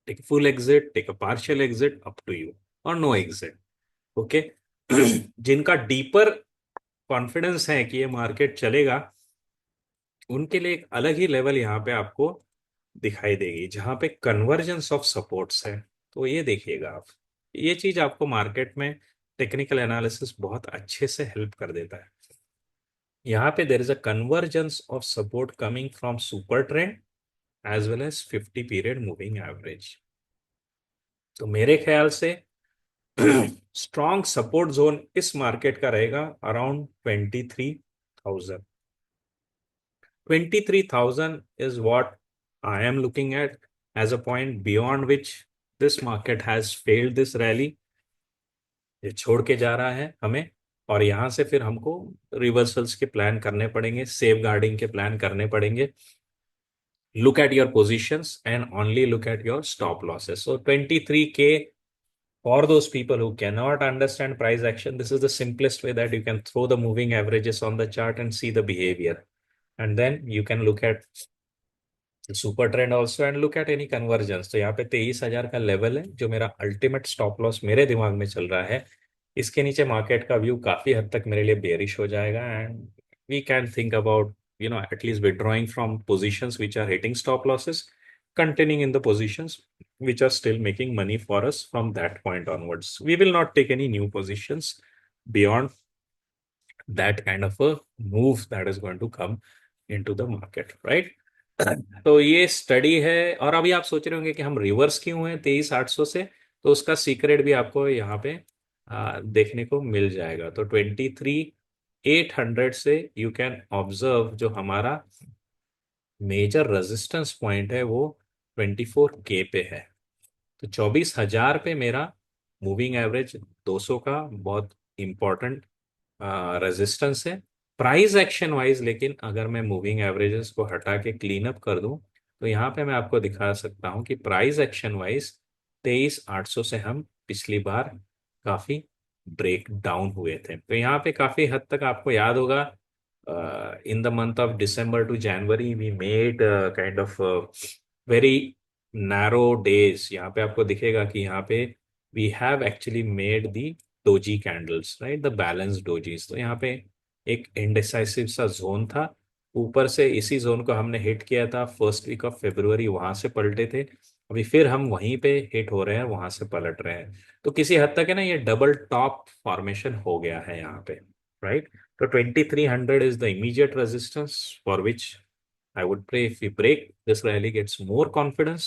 take full exit, take a partial exit, up to you, और नो एग्जिट। ओके, जिनका डीपर कॉन्फिडेंस है कि ये मार्केट चलेगा, उनके लिए एक अलग ही लेवल यहाँ पे आपको दिखाई देगी, जहां पे कन्वर्जेंस ऑफ सपोर्ट्स है। तो ये देखिएगा आप, ये चीज आपको मार्केट में टेक्निकल एनालिसिस बहुत अच्छे से हेल्प कर देता है। यहाँ पे there is a convergence of support coming from super trend as well as 50 period moving average. तो मेरे ख्याल से स्ट्रॉन्ग सपोर्ट जोन इस मार्केट का रहेगा around 23,000। 23,000 is what I am looking at as a point beyond which this market has failed this rally. ये छोड़ के जा रहा है हमें, और यहाँ से फिर हमको रिवर्सल्स के प्लान करने पड़ेंगे, सेफ गार्डिंग के प्लान करने पड़ेंगे। Look at your positions and only look at your stop losses. So 23K, for those people who cannot understand price action, this is the simplest way that you can throw the moving averages on the chart and see the behavior. And then you can look at super trend also and look at any convergence. तो यहाँ पे 23,000 का लेवल है जो मेरा अल्टीमेट स्टॉप लॉस मेरे दिमाग में चल रहा है। इसके नीचे मार्केट का व्यू काफी हद तक मेरे लिए बेरिश हो जाएगा, and we can think about at least withdrawing from positions which are hitting stop losses, continuing in the positions which are still making money for us from that point onwards. We will not take any new positions beyond that kind of a move that is going to come into the market, right? तो ये स्टडी है। और अभी आप सोच रहे होंगे कि हम रिवर्स क्यों हैं 23,800 से, तो उसका सीक्रेट भी आपको यहाँ पे देखने को मिल जाएगा। तो 23,800 से यू कैन ऑब्जर्व जो हमारा मेजर रेजिस्टेंस पॉइंट है वो 24K पे है। तो 24,000 पे मेरा मूविंग एवरेज 200 का बहुत इंपॉर्टेंट रेजिस्टेंस है प्राइस एक्शन वाइज। लेकिन अगर मैं मूविंग एवरेजेस को हटा के क्लीन अप कर दूं, तो यहाँ पे मैं आपको दिखा सकता हूँ कि प्राइस एक्शन वाइज 23,800 से हम पिछली बार काफी ब्रेक डाउन हुए थे। तो यहाँ पे काफी हद तक आपको याद होगा, in the month of December to January we made kind of very narrow days. यहाँ पे आपको दिखेगा कि यहाँ पे we have actually made the doji candles, right, the balance dojis. तो यहाँ पे एक इंडिसाइसिव सा जोन था, ऊपर से इसी जोन को हमने हिट किया था फर्स्ट वीक ऑफ फेब्रुवरी, वहां से पलटे थे। अभी फिर हम वहीं पे हिट हो रहे हैं, वहां से पलट रहे हैं। तो किसी हद तक है ना, ये डबल टॉप फॉर्मेशन हो गया है यहाँ पे, राइट। तो 2300 is the immediate resistance for which I would pray if we break, this rally gets more confidence.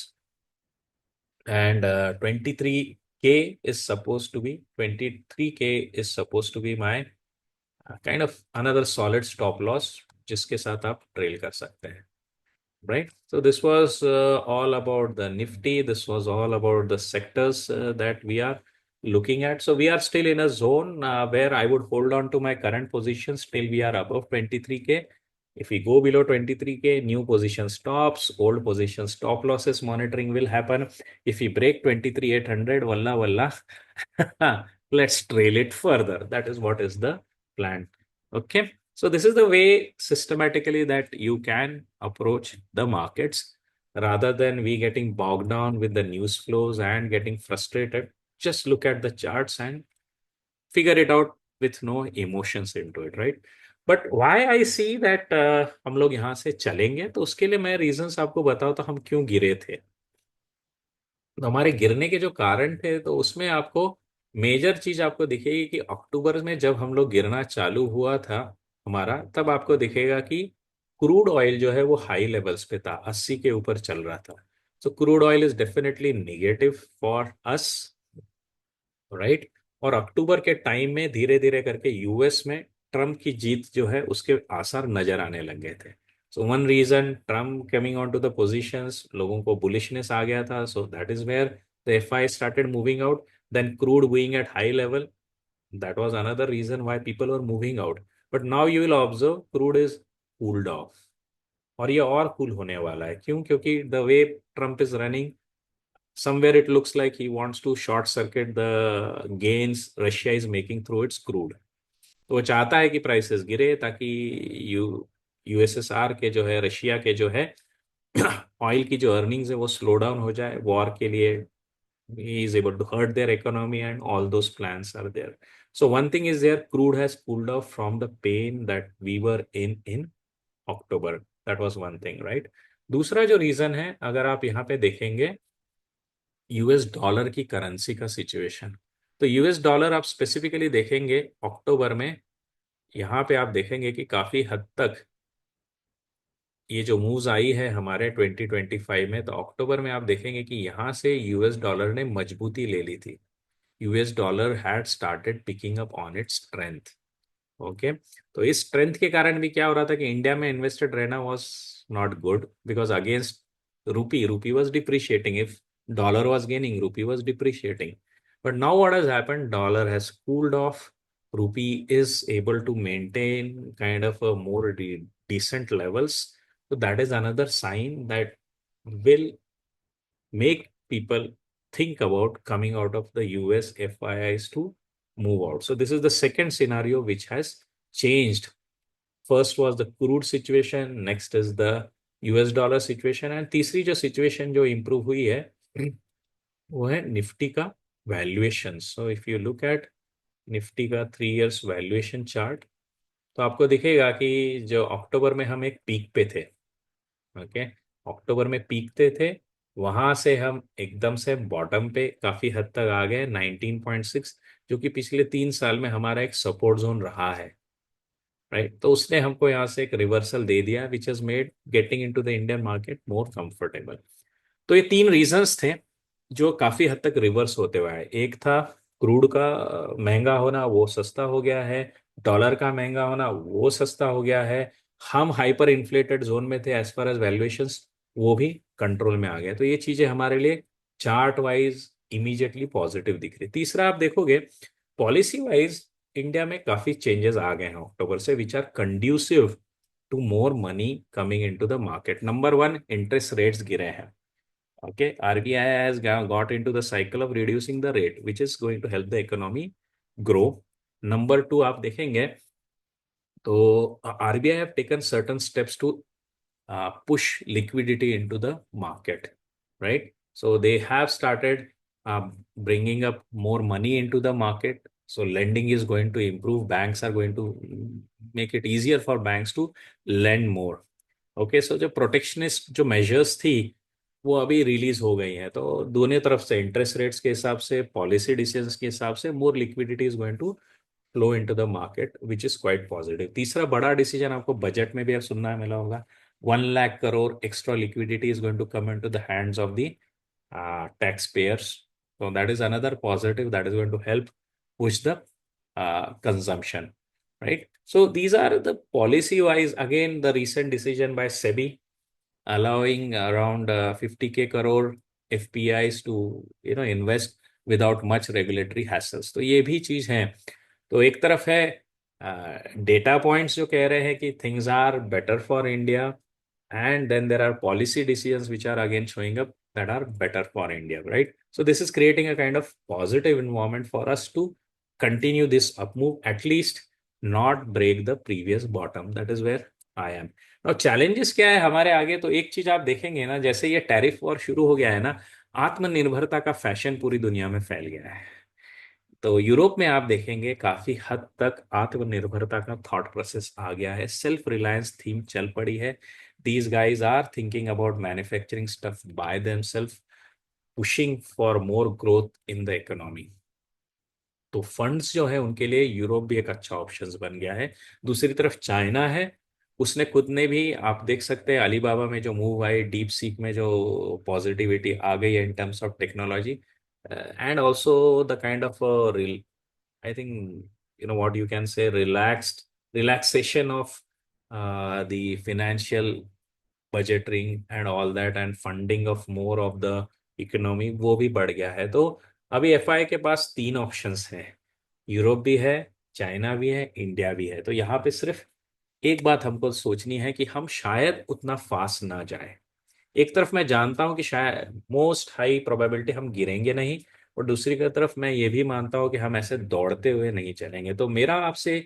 And 23K is supposed to be 23K is supposed to be my kind of another solid stop loss जिसके साथ आप ट्रेल कर सकते हैं, right? So this was all about the Nifty. This was all about the sectors that we are looking at. So we are still in a zone where I would hold on to my current positions till we are above 23K. If we go below 23K, new position stops, old position stop losses monitoring will happen. If we break 23,800, walla walla, let's trail it further. That is what is the plan. Okay. So this is the way systematically that you can approach the markets rather than we getting bogged down with the news flows and getting frustrated. Just look at the charts and figure it out with no emotions into it, right? But why I see that हम लोग यहाँ से चलेंगे, तो उसके लिए मैं रीजंस आपको बताऊँ तो हम क्यों गिरे थे। तो हमारे गिरने के जो कारण थे, तो उसमें आपको मेजर चीज आपको दिखेगी कि अक्टूबर में जब हम लोग गिरना चालू हुआ था हमारा, तब आपको दिखेगा कि क्रूड ऑयल जो है वो हाई लेवल्स पे था, 80 के ऊपर चल रहा था। So crude oil is definitely negative for us, right. और अक्टूबर के टाइम में धीरे धीरे करके यूएस में ट्रम्प की जीत जो है उसके आसार नजर आने लग गए थे। So one reason, Trump coming on to the positions, लोगों को बुलिशनेस आ गया था, so that is where the FI started moving out. Then crude going at high level, that was another reason why people were moving out. But now you will observe crude is cooled off, और ये और कूल होने वाला है। क्यों? क्योंकि the way Trump is running, somewhere it looks like he wants to short circuit the gains Russia is making through its crude। तो वो चाहता है कि प्राइसेस गिरे ताकि यूएसएसआर के जो है, रशिया के जो है ऑयल की जो अर्निंग्स है वो स्लो डाउन हो जाए वॉर के लिए। he is able to hurt their economy and all those plans are there। so one thing is there, crude has cooled off from the pain that we were in October। that was one thing, right। दूसरा जो रीजन है, अगर आप यहाँ पे देखेंगे यूएस डॉलर की करेंसी का सिचुएशन, तो यूएस डॉलर आप स्पेसिफिकली देखेंगे अक्टूबर में, यहाँ पे आप देखेंगे कि काफी हद तक ये जो मूव्स आई है हमारे 2025 में, तो अक्टूबर में आप देखेंगे कि यहाँ से यूएस डॉलर ने मजबूती ले ली थी। US dollar had started picking up on its strength. Okay. तो इस स्ट्रेंथ के कारण भी क्या हो रहा था कि इंडिया में इन्वेस्टेड रहना was not good, because against rupee, rupee was depreciating. If dollar was gaining, rupee was depreciating. But now what has happened, dollar has cooled off, rupee is able to maintain kind of a more decent levels। So that is another sign that will make people think about coming out of the US FIIs to move out। So this is the second scenario which has changed। First was the crude situation, next is the US dollar situation, and तीसरी जो situation जो improve हुई है वो है निफ्टी का valuation. So if you look at Nifty का 3 years वैल्यूएशन चार्ट, तो आपको दिखेगा कि जो अक्टूबर में हम एक पीक पे थे, ओके, अक्टूबर में पीकते थे, वहां से हम एकदम से बॉटम पे काफी हद तक आ गए 19.6, जो कि पिछले 3 साल में हमारा एक सपोर्ट जोन रहा है, राइट। तो उसने हमको यहाँ से एक रिवर्सल दे दिया which has made getting into the Indian market more comfortable. तो ये तीन रीजंस थे जो काफी हद तक रिवर्स होते हुए आए। एक था क्रूड का महंगा होना, वो सस्ता हो गया है। डॉलर का महंगा होना, वो सस्ता हो गया है। हम हाइपर इन्फ्लेटेड जोन में थे एज फार एज वैल्यूएशंस, वो भी कंट्रोल में आ गए। तो ये चीजें हमारे लिए चार्ट वाइज इमीडिएटली पॉजिटिव दिख रही। तीसरा आप देखोगे पॉलिसी वाइज इंडिया में काफी चेंजेस आ गए हैं अक्टूबर से which are conducive to more money coming into the market. Number one, interest rates गिरे हैं। Okay, RBI has got into the cycle of reducing the rate, which is going to help the economy grow. Number two आप देखेंगे तो RBI have taken certain steps to push liquidity into the market, right? So they have started bringing up more money into the market. So lending is going to improve. Banks are going to make it easier for banks to lend more. Okay, so जो प्रोटेक्शनिस्ट जो मेजर्स थी वो अभी रिलीज हो गई हैं, तो दोनों तरफ से इंटरेस्ट रेट्स के हिसाब से, पॉलिसी डिसीजंस के हिसाब से more liquidity is going to flow into the market, which is quite positive. तीसरा बड़ा डिसीजन आपको बजट में भी अब सुनना मिला होगा, 1 lakh crore extra liquidity is going to come into the hands of the taxpayers. So that is another positive that is going to help push the consumption, right? So these are the policy wise. Again, the recent decision by SEBI allowing around 50K crore FPIs to invest without much regulatory hassles. तो ये भी चीज है। तो एक तरफ है डेटा पॉइंट्स जो कह रहे हैं कि things are better for India, and then there are policy decisions which are again showing up that are better for India, right? So this is creating a kind of positive environment for us to continue this up move, at least not break the previous bottom. That is where I am. और चैलेंजेस क्या है हमारे आगे, तो एक चीज आप देखेंगे ना, जैसे ये टैरिफ वॉर शुरू हो गया है ना, आत्मनिर्भरता का फैशन पूरी दुनिया में फैल गया है। तो यूरोप में आप देखेंगे काफी हद तक आत्मनिर्भरता का थॉट प्रोसेस आ गया है, सेल्फ रिलायंस थीम चल पड़ी है। These guys are thinking about manufacturing stuff by themselves, pushing for more growth in the economy. तो फंड्स जो है उनके लिए यूरोप भी एक अच्छा ऑप्शन बन गया है। दूसरी तरफ चाइना है, उसने खुद ने भी, आप देख सकते हैं अलीबाबा में जो मूव आई, डीप सीक में जो पॉजिटिविटी आ गई है in terms of technology, and also the kind of I think what you can say, relaxation of the financial budgeting and all that, and funding of more of the economy वो भी बढ़ गया है। तो अभी एफआई के पास तीन ऑप्शंस हैं, यूरोप भी है, चाइना भी है, इंडिया भी है। तो यहाँ पे सिर्फ एक बात हमको सोचनी है कि हम शायद उतना फास्ट ना जाए। एक तरफ मैं जानता हूं कि शायद मोस्ट हाई प्रोबेबिलिटी हम गिरेंगे नहीं, और दूसरी की तरफ मैं ये भी मानता हूं कि हम ऐसे दौड़ते हुए नहीं चलेंगे। तो मेरा आपसे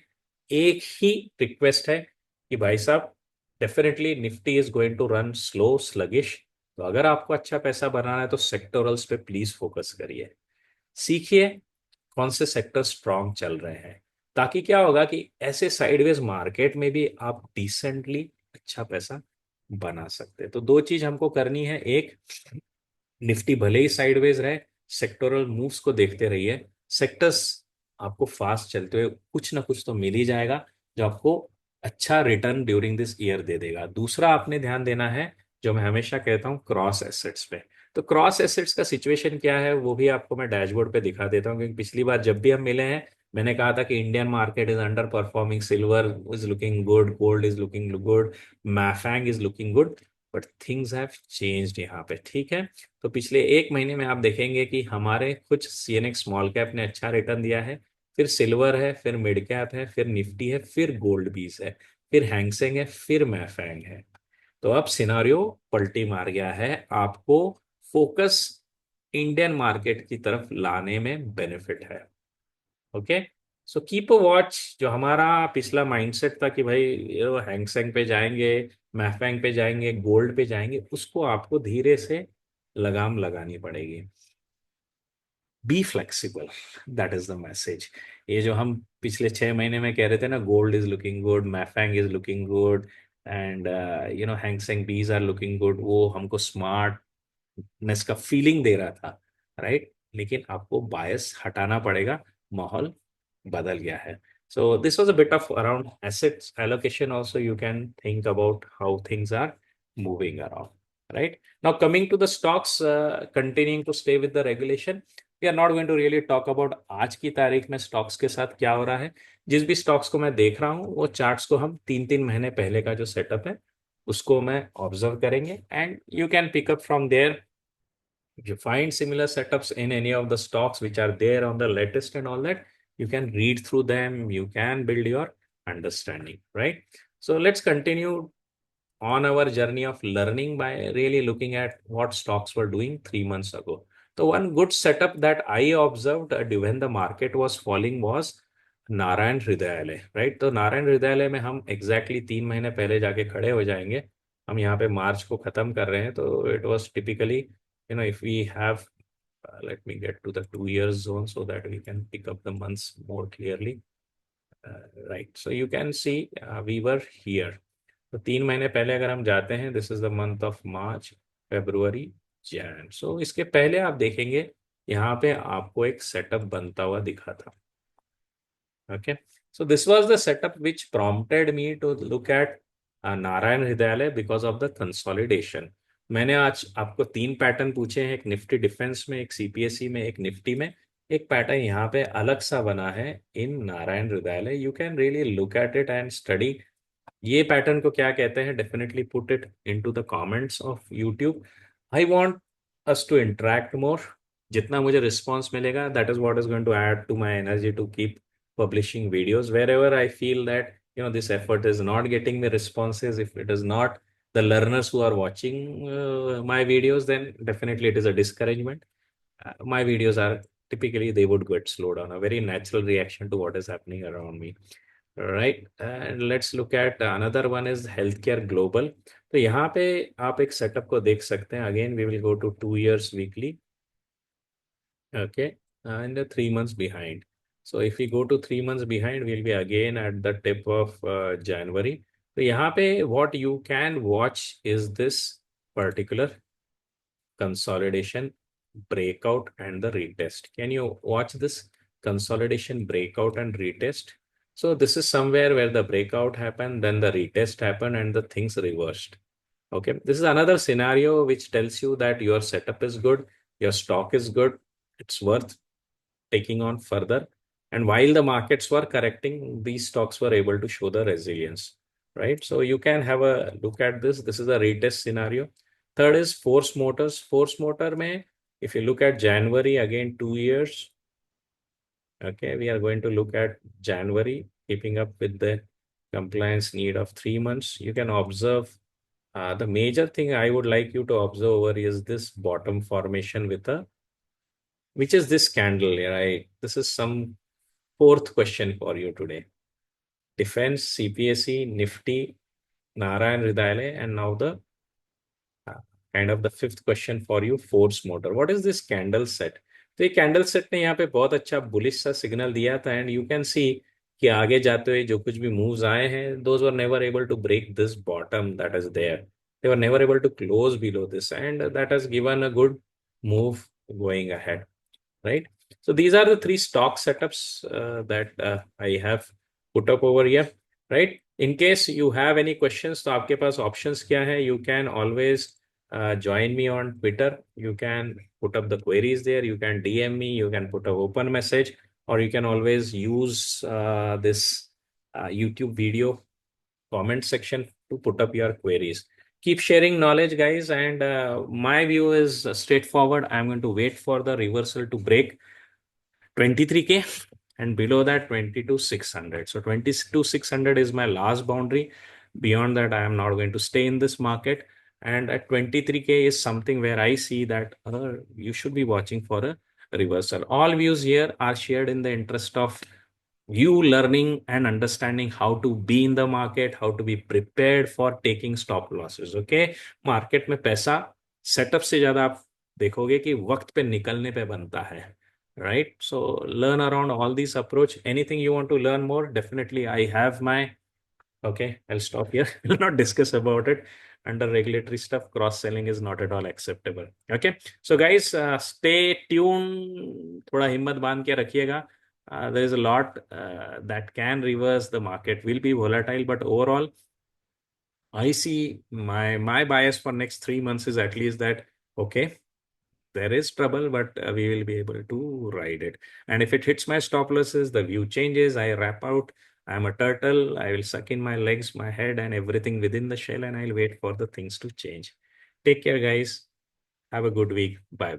एक ही रिक्वेस्ट है कि भाई साहब, definitely Nifty is going to run slow sluggish. तो अगर आपको अच्छा पैसा बनाना है तो सेक्टोरल्स पे प्लीज फोकस करिए, सीखिए कौन से सेक्टर स्ट्रांग चल रहे हैं, ताकि क्या होगा कि ऐसे साइडवेज मार्केट में भी आप डिसेंटली अच्छा पैसा बना सकते हैं। तो दो चीज हमको करनी है, एक, निफ्टी भले ही साइडवेज रहे, सेक्टोरल मूव्स को देखते रहिए। सेक्टर्स आपको फास्ट चलते हुए कुछ ना कुछ तो मिल ही जाएगा जो आपको अच्छा रिटर्न ड्यूरिंग दिस ईयर दे देगा। दूसरा आपने ध्यान देना है, जो मैं हमेशा कहता हूँ, क्रॉस एसेट्स पे। तो क्रॉस एसेट्स का सिचुएशन क्या है वो भी आपको मैं डैशबोर्ड पे दिखा देता हूँ, क्योंकि पिछली बार जब भी हम मिले हैं मैंने कहा था कि Indian market is under performing, silver is looking good, gold is looking good, MAFANG is looking good, but things have changed यहाँ पे, ठीक है। तो पिछले एक महीने में आप देखेंगे कि हमारे कुछ सीएनएक्स स्मॉल कैप ने अच्छा रिटर्न दिया है, फिर सिल्वर है, फिर मिड कैप है, फिर निफ्टी है, फिर गोल्ड बीस है, फिर हैंगसेंग है, फिर मैफैंग है। तो अब सिनारियो पलटी मार गया है, आपको फोकस इंडियन मार्केट की तरफ लाने में बेनिफिट है। Okay, so keep a watch. जो हमारा पिछला माइंडसेट था कि भाई ये हैंगसेंग पे जाएंगे, मैफैंग पे जाएंगे, गोल्ड पे जाएंगे, उसको आपको धीरे से लगाम लगानी पड़ेगी। Be flexible, that is the message. ये जो हम पिछले 6 महीने में कह रहे थे ना, gold is looking good, MAFANG is looking good, and Hang Seng bees are looking good, वो हमको स्मार्टनेस का फीलिंग दे रहा था, राइट? लेकिन आपको बायस हटाना पड़ेगा, माहौल बदल गया है। So this was a bit of around assets allocation. Also, you can think about how things are moving around. Right now, coming to the stocks, continuing to stay with the regulation, we are not going to really talk about आज की तारीख में स्टॉक्स के साथ क्या हो रहा है। जिस भी स्टॉक्स को मैं देख रहा हूँ वो चार्ट्स को हम 3-3 महीने पहले का जो सेटअप है उसको मैं ऑब्जर्व करेंगे, and you can pick up from there. If you find similar setups in any of the stocks which are there on the latest and all that, you can read through them, you can build your understanding, right? So let's continue on our journey of learning by really looking at what stocks were doing 3 months ago. So one good setup that I observed when the market was falling was Narayan Hrudayalaya, right? तो नारायण हृदयालय में हम एग्जैक्टली 3 महीने पहले जाके खड़े हो जाएंगे. हम यहाँ पे मार्च को खत्म कर रहे हैं, तो it was typically, if we have, let me get to the 2 years zone so that we can pick up the months more clearly. Right, so you can see we were here. तो 3 महीने पहले अगर हम जाते हैं, this is the month of March, February, Jan. So इसके पहले आप देखेंगे यहाँ पे आपको एक सेटअप बनता हुआ दिखा था. Okay, so this was the setup which prompted me to look at Narayan Hrudayalaya because of the consolidation. मैंने आज आपको 3 पैटर्न पूछे हैं, एक निफ्टी डिफेंस में, एक सीपीएसई में, एक निफ्टी में. एक पैटर्न यहाँ पे अलग सा बना है in Narayana Hrudayalaya. You can really look at it and study. ये पैटर्न को क्या कहते हैं, definitely put it into the comments of YouTube. I want us to interact more. जितना मुझे रिस्पॉन्स मिलेगा, that is what is going to add to my energy to keep publishing videos. Wherever I feel that this effort is not getting me responses, if it is not the learners who are watching my videos, then definitely it is a discouragement. My videos are typically, they would get slowed down, a very natural reaction to what is happening around me. Right, and let's look at another one is healthcare global. तो यहाँ पे आप एक सेटअप को देख सकते हैं. Again we will go to 2 years weekly. Okay, and 3 months behind. So if we go to 3 months behind, we'll be again at the tip of January. So यहाँ पे what you can watch is this particular consolidation breakout and the retest. Can you watch this consolidation breakout and retest? So this is somewhere where the breakout happened, then the retest happened, and the things reversed. Okay, this is another scenario which tells you that your setup is good, your stock is good, it's worth taking on further. And while the markets were correcting, these stocks were able to show the resilience, right? So you can have a look at this. This is a retest scenario. Third is Force Motors. Force Motor mein, if you look at January, again 2 years. Okay, we are going to look at January, keeping up with the compliance need of 3 months. You can observe the major thing I would like you to observe over is this bottom formation with a, which is this candle, right? This is some fourth question for you today. Defense, CPSE, Nifty, Narayan Hridayalaya, and now the kind of the fifth question for you, Force Motor. What is this candle set? तो ये कैंडल सेट ने यहाँ पे बहुत अच्छा बुलिश सा सिग्नल दिया था. एंड यू कैन सी कि आगे जाते हुए जो कुछ भी मूव्स आए हैं, those were never able to break this bottom that is there. They were never able to close below this, and that has given a good move going ahead. Right? So these are the 3 stock setups that I have put up over here, right? In case you have any questions, तो आपके पास options क्या है? You can always join me on Twitter. You can put up the queries there. You can DM me. You can put an open message, or you can always use this YouTube video comment section to put up your queries. Keep sharing knowledge, guys, and my view is straightforward. I'm going to wait for the reversal to break 23K, and below that 22,600. So 22,600 is my last boundary. Beyond that, I am not going to stay in this market, and at 23K is something where I see that you should be watching for a reversal. All views here are shared in the interest of you learning and understanding how to be in the market, how to be prepared for taking stop losses. Okay, market में पैसा सेटअप से ज्यादा आप देखोगे कि वक्त पे निकलने पे बनता है, right? So learn around all these approach. Anything you want to learn more, definitely I have my, okay, I'll stop here. We'll not discuss about it. Under regulatory stuff, cross selling is not at all acceptable. Okay, so guys, stay tuned. थोड़ा हिम्मत बांध के रखिएगा. There is a lot that can reverse. The market will be volatile, but overall, I see my bias for next 3 months is at least that, okay, there is trouble, but we will be able to ride it. And if it hits my stop losses, the view changes, I wrap out. I'm a turtle. I will suck in my legs, my head, and everything within the shell, and I'll wait for the things to change. Take care, guys. Have a good week. Bye bye.